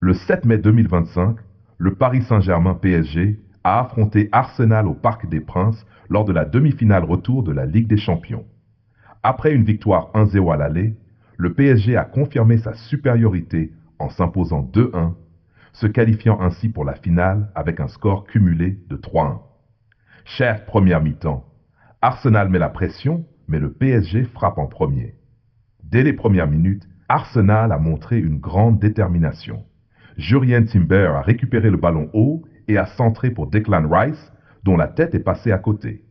Le 7 mai 2025, le Paris Saint-Germain PSG a affronté Arsenal au Parc des Princes lors de la demi-finale retour de la Ligue des Champions. Après une victoire 1-0 à l'aller, le PSG a confirmé sa supériorité en s'imposant 2-1, se qualifiant ainsi pour la finale avec un score cumulé de 3-1. Chère première mi-temps, Arsenal met la pression, mais le PSG frappe en premier. Dès les premières minutes, Arsenal a montré une grande détermination. Jurien Timber a récupéré le ballon haut et a centré pour Declan Rice, dont la tête est passée à côté.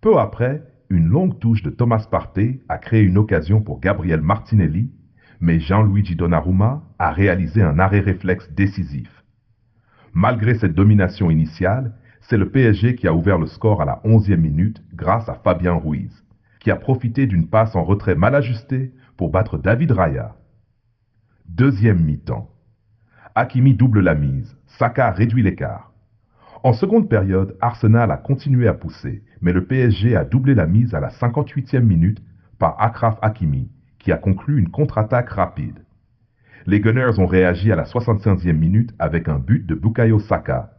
Peu après, une longue touche de Thomas Partey a créé une occasion pour Gabriel Martinelli, mais Gianluigi Donnarumma a réalisé un arrêt réflexe décisif. Malgré cette domination initiale, c'est le PSG qui a ouvert le score à la 11e minute grâce à Fabien Ruiz, qui a profité d'une passe en retrait mal ajustée pour battre David Raya. Deuxième mi-temps. Hakimi double la mise, Saka réduit l'écart. En seconde période, Arsenal a continué à pousser, mais le PSG a doublé la mise à la 58e minute par Achraf Hakimi, qui a conclu une contre-attaque rapide. Les Gunners ont réagi à la 65e minute avec un but de Bukayo Saka,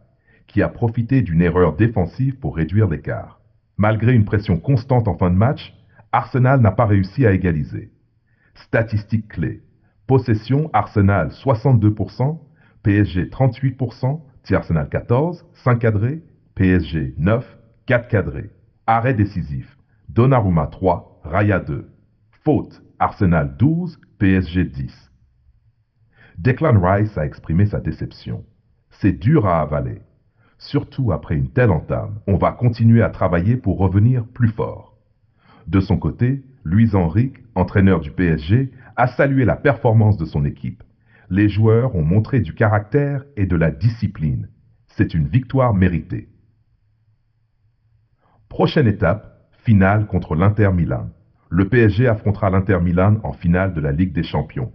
qui a profité d'une erreur défensive pour réduire l'écart. Malgré une pression constante en fin de match, Arsenal n'a pas réussi à égaliser. Statistiques clés. Possession Arsenal 62%, PSG 38%, Arsenal 14, 5 cadrés, PSG 9, 4 cadrés. Arrêt décisif. Donnarumma 3, Raya 2. Faute, Arsenal 12, PSG 10. Declan Rice a exprimé sa déception. C'est dur à avaler. Surtout après une telle entame, on va continuer à travailler pour revenir plus fort. De son côté, Luis Enrique, entraîneur du PSG, a salué la performance de son équipe. Les joueurs ont montré du caractère et de la discipline. C'est une victoire méritée. Prochaine étape, finale contre l'Inter Milan. Le PSG affrontera l'Inter Milan en finale de la Ligue des Champions.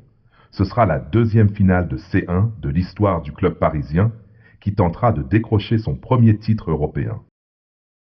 Ce sera la deuxième finale de C1 de l'histoire du club parisien qui tentera de décrocher son premier titre européen.